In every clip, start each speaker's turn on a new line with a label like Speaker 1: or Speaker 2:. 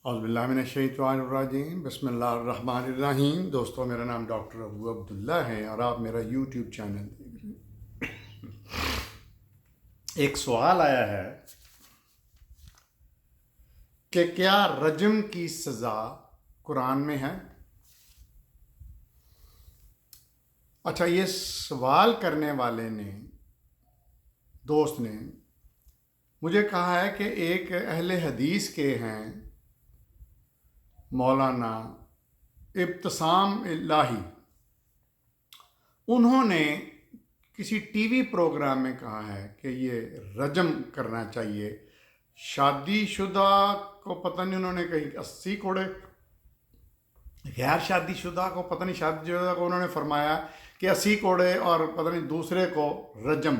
Speaker 1: اعوذ باللہ من الشیطان الرجیم بسم اللہ الرحمن الرحیم۔ دوستو، میرا نام ڈاکٹر ابو عبداللہ ہے اور آپ میرا یوٹیوب چینل دیکھ رہے ہیں۔ ایک سوال آیا ہے کہ کیا رجم کی سزا قرآن میں ہے؟ اچھا، یہ سوال کرنے والے نے، دوست نے مجھے کہا ہے کہ ایک اہل حدیث کے ہیں مولانا ابتسام الہی، انہوں نے کسی ٹی وی پروگرام میں کہا ہے کہ یہ رجم کرنا چاہیے شادی شدہ کو، پتہ نہیں انہوں نے کہیں 80 کوڑے، غیر شادی شدہ کو پتہ نہیں، شادی شدہ کو انہوں نے فرمایا کہ 80 کوڑے، اور پتہ نہیں دوسرے کو رجم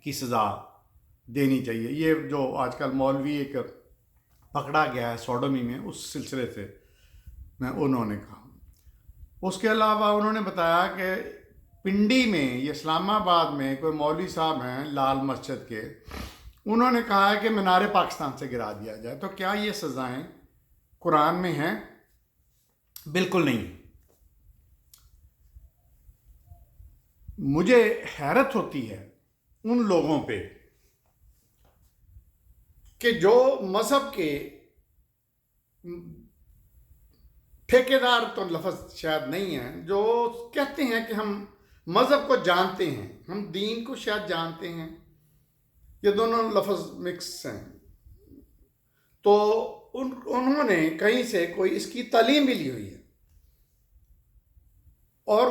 Speaker 1: کی سزا دینی چاہیے۔ یہ جو آج کل مولوی ایک پکڑا گیا ہے سوڈومی میں، اس سلسلے سے میں انہوں نے کہا۔ اس کے علاوہ انہوں نے بتایا کہ پنڈی میں، یہ اسلام آباد میں کوئی مولوی صاحب ہیں لال مسجد کے، انہوں نے کہا ہے کہ مینار پاکستان سے گرا دیا جائے۔ تو کیا یہ سزائیں قرآن میں ہیں؟ بالکل نہیں۔ مجھے حیرت ہوتی ہے ان لوگوں پہ کہ جو مذہب کے ٹھیکیدار تو لفظ شاید نہیں ہیں، جو کہتے ہیں کہ ہم مذہب کو جانتے ہیں، ہم دین کو شاید جانتے ہیں، یہ دونوں لفظ مکس ہیں، تو انہوں نے کہیں سے کوئی اس کی تعلیم بھی لی ہوئی ہے، اور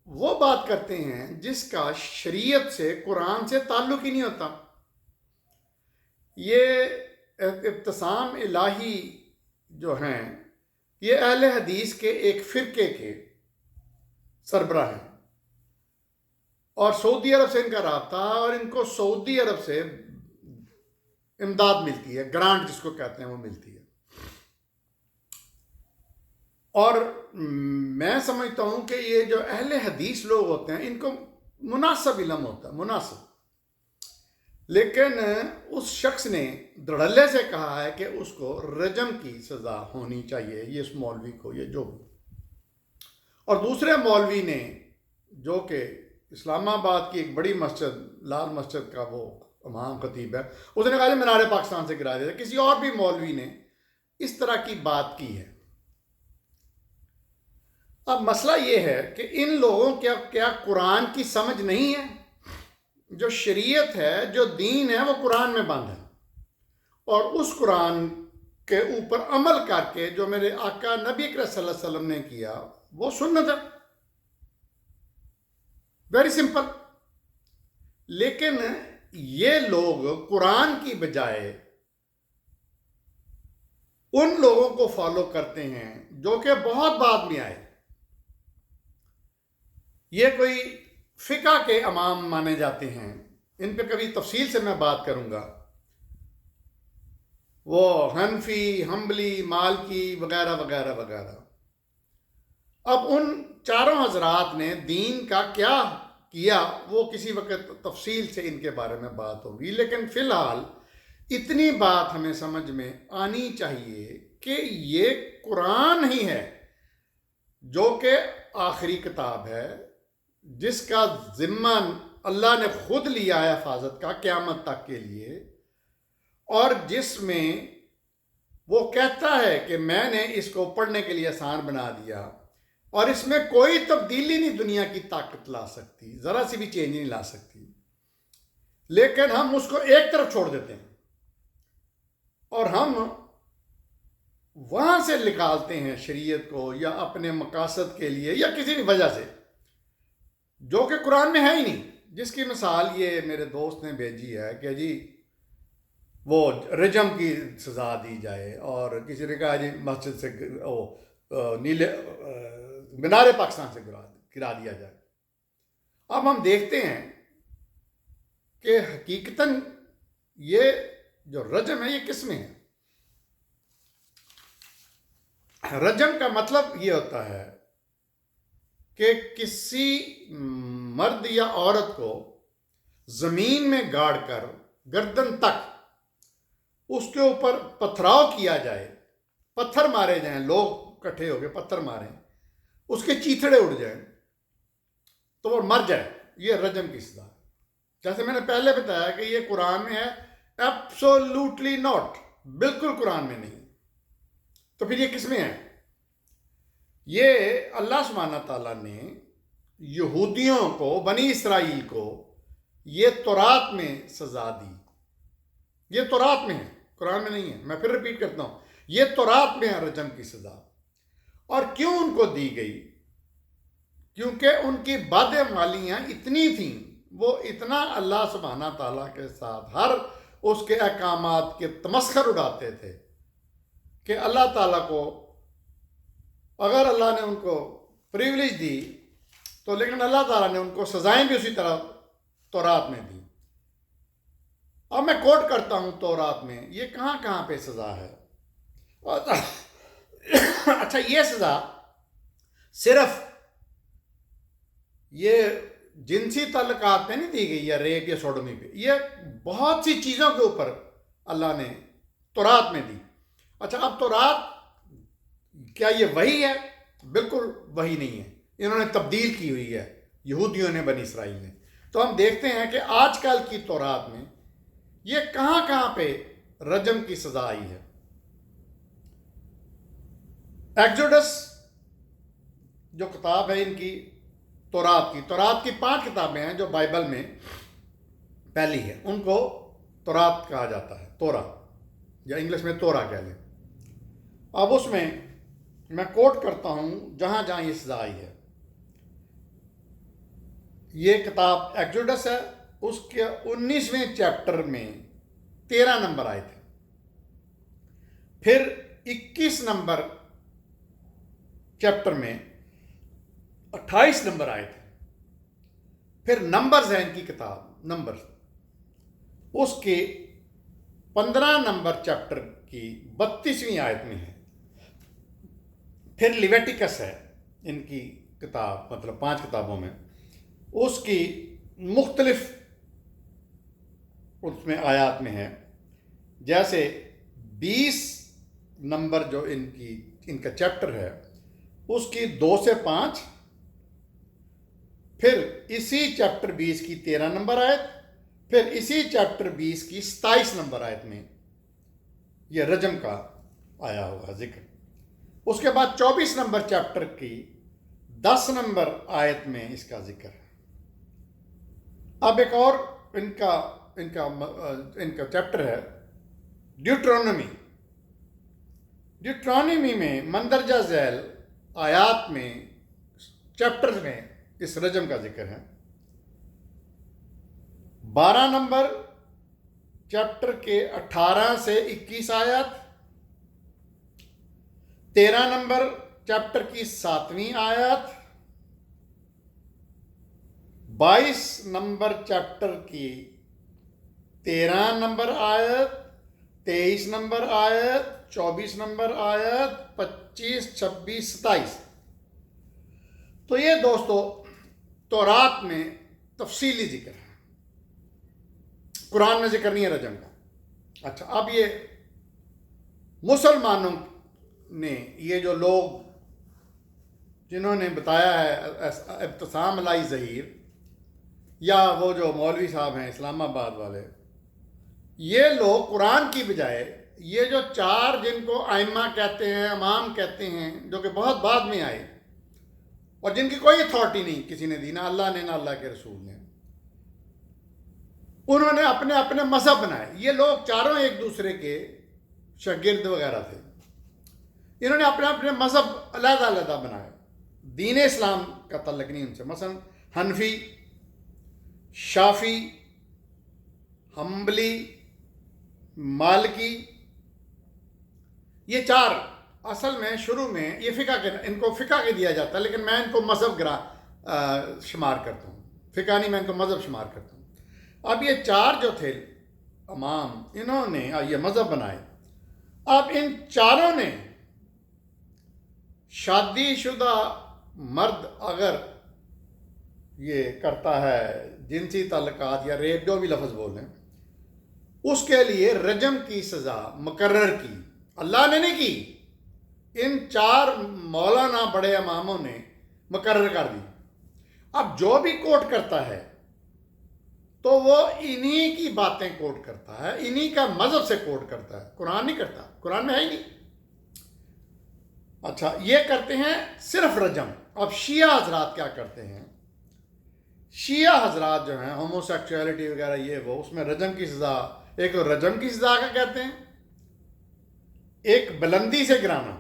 Speaker 1: وہ بات کرتے ہیں جس کا شریعت سے، قرآن سے تعلق ہی نہیں ہوتا۔ یہ ابتسام الہی جو ہیں، یہ اہل حدیث کے ایک فرقے کے سربراہ ہیں، اور سعودی عرب سے ان کا رابطہ، اور ان کو سعودی عرب سے امداد ملتی ہے، گرانٹ جس کو کہتے ہیں، وہ ملتی ہے۔ اور میں سمجھتا ہوں کہ یہ جو اہل حدیث لوگ ہوتے ہیں، ان کو مناسب علم ہوتا ہے، مناسب، لیکن اس شخص نے دھڑلے سے کہا ہے کہ اس کو رجم کی سزا ہونی چاہیے، یہ اس مولوی کو، یہ جو، اور دوسرے مولوی نے جو کہ اسلام آباد کی ایک بڑی مسجد، لال مسجد کا وہ امام خطیب ہے، اس نے کہا کہ مینار پاکستان سے گرا دیا۔ کسی اور بھی مولوی نے اس طرح کی بات کی ہے۔ اب مسئلہ یہ ہے کہ ان لوگوں کیا قرآن کی سمجھ نہیں ہے؟ جو شریعت ہے، جو دین ہے، وہ قرآن میں بند ہے، اور اس قرآن کے اوپر عمل کر کے جو میرے آقا نبی اکرم صلی اللہ علیہ وسلم نے کیا، وہ سنت ہے، ویری سمپل۔ لیکن یہ لوگ قرآن کی بجائے ان لوگوں کو فالو کرتے ہیں جو کہ بہت بعد میں آئے۔ یہ کوئی فقہ کے امام مانے جاتے ہیں، ان پہ کبھی تفصیل سے میں بات کروں گا، وہ حنفی، حنبلی، مالکی وغیرہ وغیرہ وغیرہ۔ اب ان چاروں حضرات نے دین کا کیا کیا، وہ کسی وقت تفصیل سے ان کے بارے میں بات ہوگی، لیکن فی الحال اتنی بات ہمیں سمجھ میں آنی چاہیے کہ یہ قرآن ہی ہے جو کہ آخری کتاب ہے، جس کا ذمہ اللہ نے خود لیا ہے حفاظت کا قیامت تک کے لیے، اور جس میں وہ کہتا ہے کہ میں نے اس کو پڑھنے کے لیے آسان بنا دیا، اور اس میں کوئی تبدیلی نہیں دنیا کی طاقت لا سکتی، ذرا سی بھی چینج نہیں لا سکتی، لیکن ہم اس کو ایک طرف چھوڑ دیتے ہیں، اور ہم وہاں سے نکالتے ہیں شریعت کو، یا اپنے مقاصد کے لیے، یا کسی بھی وجہ سے، جو کہ قرآن میں ہے ہی نہیں۔ جس کی مثال یہ میرے دوست نے بھیجی ہے کہ جی وہ رجم کی سزا دی جائے، اور کسی نے کہا جی مسجد سے نیلے مینار پاکستان سے گرا دیا جائے۔ اب ہم دیکھتے ہیں کہ حقیقتاً یہ جو رجم ہے، یہ کس میں ہے؟ رجم کا مطلب یہ ہوتا ہے کہ کسی مرد یا عورت کو زمین میں گاڑ کر گردن تک اس کے اوپر پتھراؤ کیا جائے، پتھر مارے جائیں، لوگ اکٹھے ہو کے پتھر ماریں، اس کے چیتھڑے اڑ جائیں تو وہ مر جائے، یہ رجم کی سزا ہے۔ جیسے میں نے پہلے بتایا کہ یہ قرآن میں ہے، ایبسولوٹلی ناٹ، بالکل قرآن میں نہیں۔ تو پھر یہ کس میں ہے؟ یہ اللہ سبحانہ تعالیٰ نے یہودیوں کو، بنی اسرائیل کو یہ تورات میں سزا دی، یہ تورات میں ہے، قرآن میں نہیں ہے۔ میں پھر ریپیٹ کرتا ہوں، یہ تورات میں ہے رجم کی سزا۔ اور کیوں ان کو دی گئی؟ کیونکہ ان کی بدعمالیاں اتنی تھیں، وہ اتنا اللہ سبحانہ تعالیٰ کے ساتھ ہر اس کے احکامات کے تمسخر اڑاتے تھے کہ اللہ تعالیٰ کو، اگر اللہ نے ان کو پریولیج دی تو لیکن اللہ تعالیٰ نے ان کو سزائیں بھی اسی طرح تورات میں دی۔ اب میں کوٹ کرتا ہوں تورات میں یہ کہاں کہاں پہ سزا ہے۔ اچھا، یہ سزا صرف یہ جنسی تعلقات پہ نہیں دی گئی یا ریپ یا سوڈومی پہ، یہ بہت سی چیزوں کے اوپر اللہ نے تورات میں دی۔ اچھا، اب تورات کیا یہ وہی ہے؟ بالکل وہی نہیں ہے، انہوں نے تبدیل کی ہوئی ہے یہودیوں نے، بنی اسرائیل نے۔ تو ہم دیکھتے ہیں کہ آج کل کی تورات میں یہ کہاں کہاں پہ رجم کی سزا آئی ہے۔ ایکزوڈس جو کتاب ہے ان کی تورات کی 5 کتابیں ہیں جو بائبل میں پہلی ہے، ان کو تورات کہا جاتا ہے، تورا، یا انگلش میں تورا کہہ لیں۔ اب اس میں میں کوٹ کرتا ہوں جہاں جہاں یہ سزا آئی ہے۔ یہ کتاب ایکزوڈس ہے، اس کے 19ویں چیپٹر میں 13 نمبر آئے تھے، پھر 21 نمبر چیپٹر میں 28 نمبر آئے تھے، پھر نمبرز ہے ان کی کتاب، نمبر، اس کے 15 نمبر چیپٹر کی 32ویں آیت میں ہے، پھر لیویٹیکس ہے ان کی کتاب، مطلب 5 کتابوں میں، اس کی مختلف اس میں آیات میں ہے، جیسے 20 نمبر جو ان کا چیپٹر ہے اس کی 2 سے 5، پھر اسی چیپٹر 20 کی 13 نمبر آیت، پھر اسی چیپٹر 20 کی 27 نمبر آیت میں یہ رجم کا آیا ہوا ذکر۔ اس کے بعد 24 نمبر چیپٹر کی 10 نمبر آیت میں اس کا ذکر ہے۔ اب ایک اور ان کا چیپٹر ہے ڈیوٹرانومی میں مندرجہ ذیل آیات میں، چیپٹرز میں اس رجم کا ذکر ہے۔ 12 نمبر چیپٹر کے 18 سے 21 آیات، 13 نمبر چیپٹر کی 7ویں آیات، 22 نمبر چیپٹر کی 13 نمبر آیت، 23 نمبر آیت، 24 نمبر آیت، 25، 26، 27۔ تو یہ دوستو تورات میں تفصیلی ذکر ہے، قرآن میں ذکر نہیں ہے رجم کا۔ اچھا، اب یہ مسلمانوں نے، یہ جو لوگ جنہوں نے بتایا ہے، ابتسام علائی ظہیر یا وہ جو مولوی صاحب ہیں اسلام آباد والے، یہ لوگ قرآن کی بجائے یہ جو 4 جن کو ائمہ کہتے ہیں، امام کہتے ہیں، جو کہ بہت بعد میں آئے اور جن کی کوئی اتھارٹی نہیں کسی نے دی، نہ اللہ نے نہ اللہ کے رسول نے، انہوں نے اپنے اپنے مذہب بنائے۔ یہ لوگ چاروں ایک دوسرے کے شاگرد وغیرہ تھے، انہوں نے اپنے اپنے مذہب علیحدہ علیحدہ بنائے، دین اسلام کا تعلق نہیں ان سے۔ مثلا حنفی، شافی، حنبلی، مالکی، یہ 4 اصل میں شروع میں یہ ان کو فقہ کے دیا جاتا ہے، لیکن میں ان کو مذہب شمار کرتا ہوں، فقہ نہیں، میں ان کو مذہب شمار کرتا ہوں۔ اب یہ 4 جو تھے امام، انہوں نے یہ مذہب بنائے۔ اب ان 4 نے شادی شدہ مرد اگر یہ کرتا ہے جنسی تعلقات یا ریپ، جو بھی لفظ بولیں، اس کے لیے رجم کی سزا مقرر کی، اللہ نے نہیں کی، ان 4 مولانا بڑے اماموں نے مقرر کر دی۔ اب جو بھی کوٹ کرتا ہے تو وہ انہی کی باتیں کوٹ کرتا ہے، انہی کا مذہب سے کوٹ کرتا ہے، قرآن نہیں کرتا، قرآن میں ہے ہی نہیں۔ اچھا، یہ کرتے ہیں صرف رجم۔ اب شیعہ حضرات کیا کرتے ہیں؟ شیعہ حضرات جو ہیں ہومو سیکچولیٹی وغیرہ یہ وہ، اس میں رجم کی سزا، ایک تو رجم کی سزا کا کہتے ہیں، ایک بلندی سے گرانا،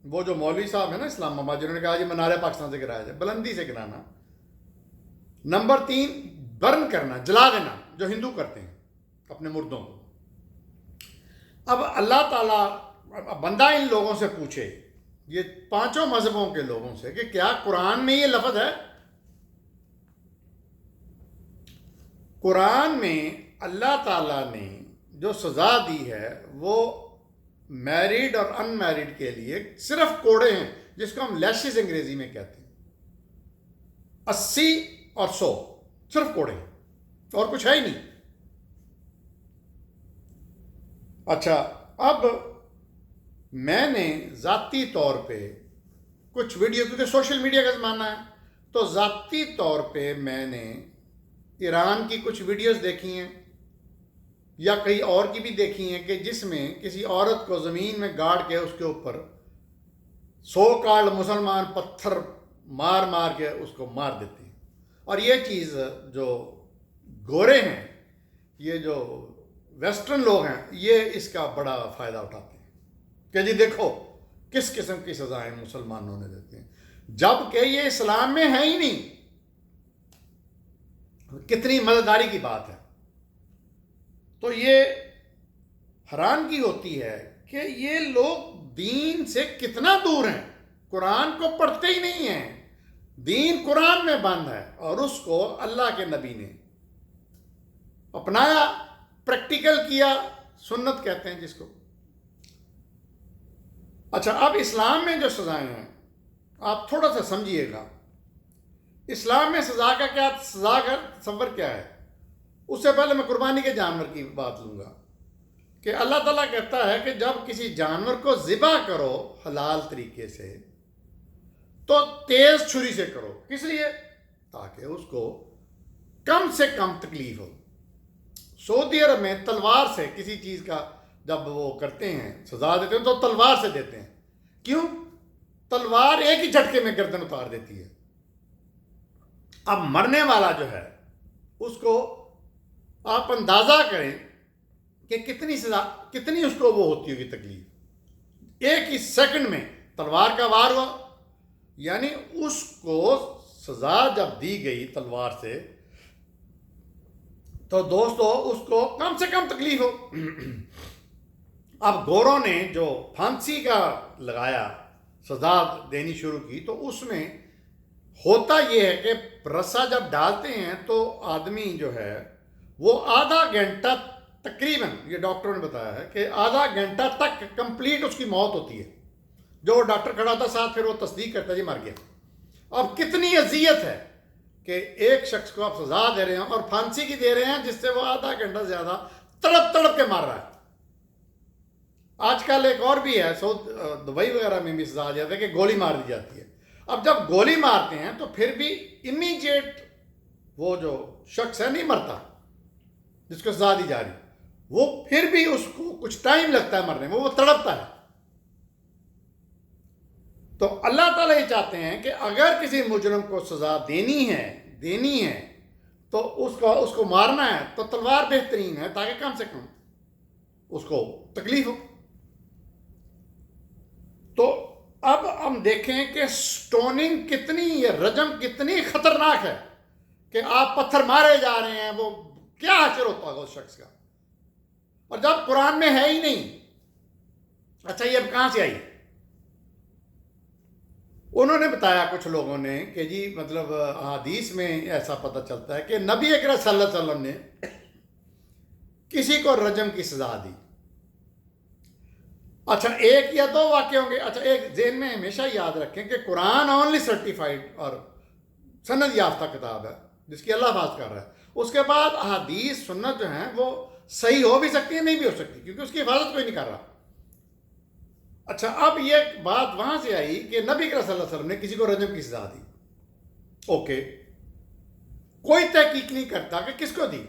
Speaker 1: وہ جو مولوی صاحب ہیں نا اسلام آباد جنہوں نے کہا جی منارے پاکستان سے گرایا جائے، بلندی سے گرانا۔ نمبر 3 برن کرنا، جلا دینا، جو ہندو کرتے ہیں اپنے مردوں کو۔ اب اللہ تعالیٰ بندہ ان لوگوں سے پوچھے، یہ 5 مذہبوں کے لوگوں سے، کہ کیا قرآن میں یہ لفظ ہے؟ قرآن میں اللہ تعالیٰ نے جو سزا دی ہے وہ میریڈ اور ان میریڈ کے لیے صرف کوڑے ہیں، جس کو ہم لیشز انگریزی میں کہتے ہیں، 80 اور 100، صرف کوڑے ہیں اور کچھ ہے ہی نہیں۔ اچھا، اب میں نے ذاتی طور پہ کچھ ویڈیو، کیونکہ سوشل میڈیا کا زمانہ ہے، تو ذاتی طور پہ میں نے ایران کی کچھ ویڈیوز دیکھی ہیں یا کئی اور کی بھی دیکھی ہیں، کہ جس میں کسی عورت کو زمین میں گاڑ کے اس کے اوپر 100 کارڈ مسلمان پتھر مار مار کے اس کو مار دیتے ہیں۔ اور یہ چیز جو گورے ہیں، یہ جو ویسٹرن لوگ ہیں، یہ اس کا بڑا فائدہ اٹھاتے ہیں کہ جی دیکھو کس قسم کی سزائیں مسلمانوں نے دیتے ہیں، جب کہ یہ اسلام میں ہے ہی نہیں۔ کتنی مزیداری کی بات ہے۔ تو یہ حیرانگی ہوتی ہے کہ یہ لوگ دین سے کتنا دور ہیں، قرآن کو پڑھتے ہی نہیں ہیں۔ دین قرآن میں بند ہے اور اس کو اللہ کے نبی نے اپنایا، پریکٹیکل کیا، سنت کہتے ہیں جس کو۔ اچھا، اب اسلام میں جو سزائیں ہیں آپ تھوڑا سا سمجھیے گا۔ اسلام میں سزا کا کیا، سزا کا تصور کیا ہے؟ اس سے پہلے میں قربانی کے جانور کی بات لوں گا کہ اللہ تعالیٰ کہتا ہے کہ جب کسی جانور کو ذبح کرو حلال طریقے سے تو تیز چھری سے کرو۔ کس لیے؟ تاکہ اس کو کم سے کم تکلیف ہو۔ سعودی عرب میں تلوار سے کسی چیز کا جب وہ کرتے ہیں، سزا دیتے ہیں، تو تلوار سے دیتے ہیں۔ کیوں؟ تلوار ایک ہی جھٹکے میں گردن اتار دیتی ہے۔ اب مرنے والا جو ہے اس کو آپ اندازہ کریں کہ کتنی سزا، کتنی اس کو وہ ہوتی ہوگی تکلیف۔ ایک ہی سیکنڈ میں تلوار کا وار ہوا، یعنی اس کو سزا جب دی گئی تلوار سے تو دوستو اس کو کم سے کم تکلیف ہو۔ اب گوروں نے جو پھانسی کا لگایا، سزا دینی شروع کی، تو اس میں ہوتا یہ ہے کہ رسا جب ڈالتے ہیں تو آدمی جو ہے وہ آدھا گھنٹہ تقریباً، یہ ڈاکٹروں نے بتایا ہے کہ آدھا گھنٹہ تک کمپلیٹ اس کی موت ہوتی ہے۔ جو ڈاکٹر کھڑا تھا ساتھ، پھر وہ تصدیق کرتا جی مر گیا۔ اب کتنی اذیت ہے کہ ایک شخص کو آپ سزا دے رہے ہیں اور پھانسی کی دے رہے ہیں جس سے وہ آدھا گھنٹہ زیادہ تڑپ تڑپ کے مار رہا ہے۔ آج کل ایک اور بھی ہے، دبئی وغیرہ میں بھی سزا جاتا ہے کہ گولی مار دی جاتی ہے۔ اب جب گولی مارتے ہیں تو پھر بھی امیجیٹ وہ جو شخص ہے نہیں مرتا جس کو سزا دی جا رہی، وہ پھر بھی اس کو کچھ ٹائم لگتا ہے مرنے میں، وہ تڑپتا ہے۔ تو اللہ تعالیٰ یہ چاہتے ہیں کہ اگر کسی مجرم کو سزا دینی ہے تو اس کو مارنا ہے تو تلوار بہترین ہے، تاکہ کم سے کم اس کو تکلیف ہو۔ تو اب ہم دیکھیں کہ سٹوننگ کتنی، یہ رجم کتنی خطرناک ہے کہ آپ پتھر مارے جا رہے ہیں، وہ کیا حشر ہوتا ہوگا اس شخص کا، اور جب قرآن میں ہے ہی نہیں۔ اچھا، یہ اب کہاں سے آئی؟ انہوں نے بتایا کچھ لوگوں نے کہ جی مطلب حدیث میں ایسا پتہ چلتا ہے کہ نبی اکرم صلی اللہ علیہ وسلم نے کسی کو رجم کی سزا دی۔ اچھا، ایک یا دو واقعے ہوں گے۔ اچھا، ایک ذہن میں ہمیشہ یاد رکھیں کہ قرآن اونلی سرٹیفائڈ اور سند یافتہ کتاب ہے جس کی اللہ بات کر رہا ہے۔ اس کے بعد احادیث سنت جو ہیں وہ صحیح ہو بھی سکتی ہے، نہیں بھی ہو سکتی، کیونکہ اس کی حفاظت کوئی نہیں کر رہا۔ اچھا، اب یہ بات وہاں سے آئی کہ نبی کریم صلی اللہ علیہ وسلم نے کسی کو رجم کی سزا دی، اوکے، کوئی تحقیق نہیں کرتا کہ کس کو دی۔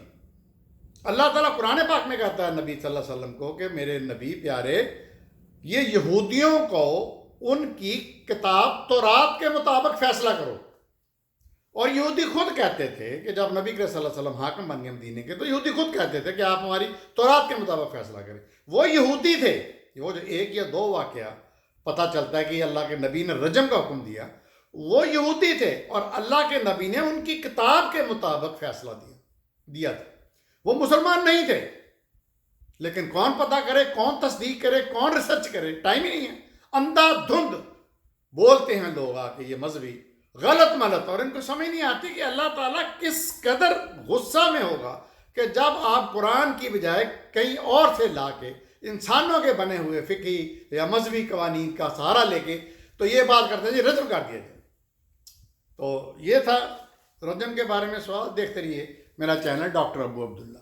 Speaker 1: اللہ تعالیٰ قرآن پاک میں کہتا ہے نبی صلی اللہ علیہ وسلم کو کہ میرے نبی پیارے، یہ یہودیوں کو ان کی کتاب تورات کے مطابق فیصلہ کرو۔ اور یہودی خود کہتے تھے کہ جب نبی کریم صلی اللہ علیہ وسلم حاکم بن گئے مدینے کے، تو یہودی خود کہتے تھے کہ آپ ہماری تورات کے مطابق فیصلہ کریں۔ وہ یہودی تھے، وہ جو ایک یا دو واقعہ پتہ چلتا ہے کہ اللہ کے نبی نے رجم کا حکم دیا، وہ یہودی تھے اور اللہ کے نبی نے ان کی کتاب کے مطابق فیصلہ دیا تھا۔ وہ مسلمان نہیں تھے، لیکن کون پتہ کرے، کون تصدیق کرے، کون ریسرچ کرے، ٹائم ہی نہیں ہے۔ اندھا دھند بولتے ہیں لوگ آ کے یہ مذہبی غلط ملت، اور ان کو سمجھ نہیں آتی کہ اللہ تعالیٰ کس قدر غصہ میں ہوگا کہ جب آپ قرآن کی بجائے کہیں اور سے لا کے انسانوں کے بنے ہوئے فقہی یا مذہبی قوانین کا سہارا لے کے تو یہ بات کرتے ہیں جی رجم کر دیا جائے۔ تو یہ تھا رجم کے بارے میں سوال۔ دیکھتے رہیے میرا چینل ڈاکٹر ابو عبداللہ۔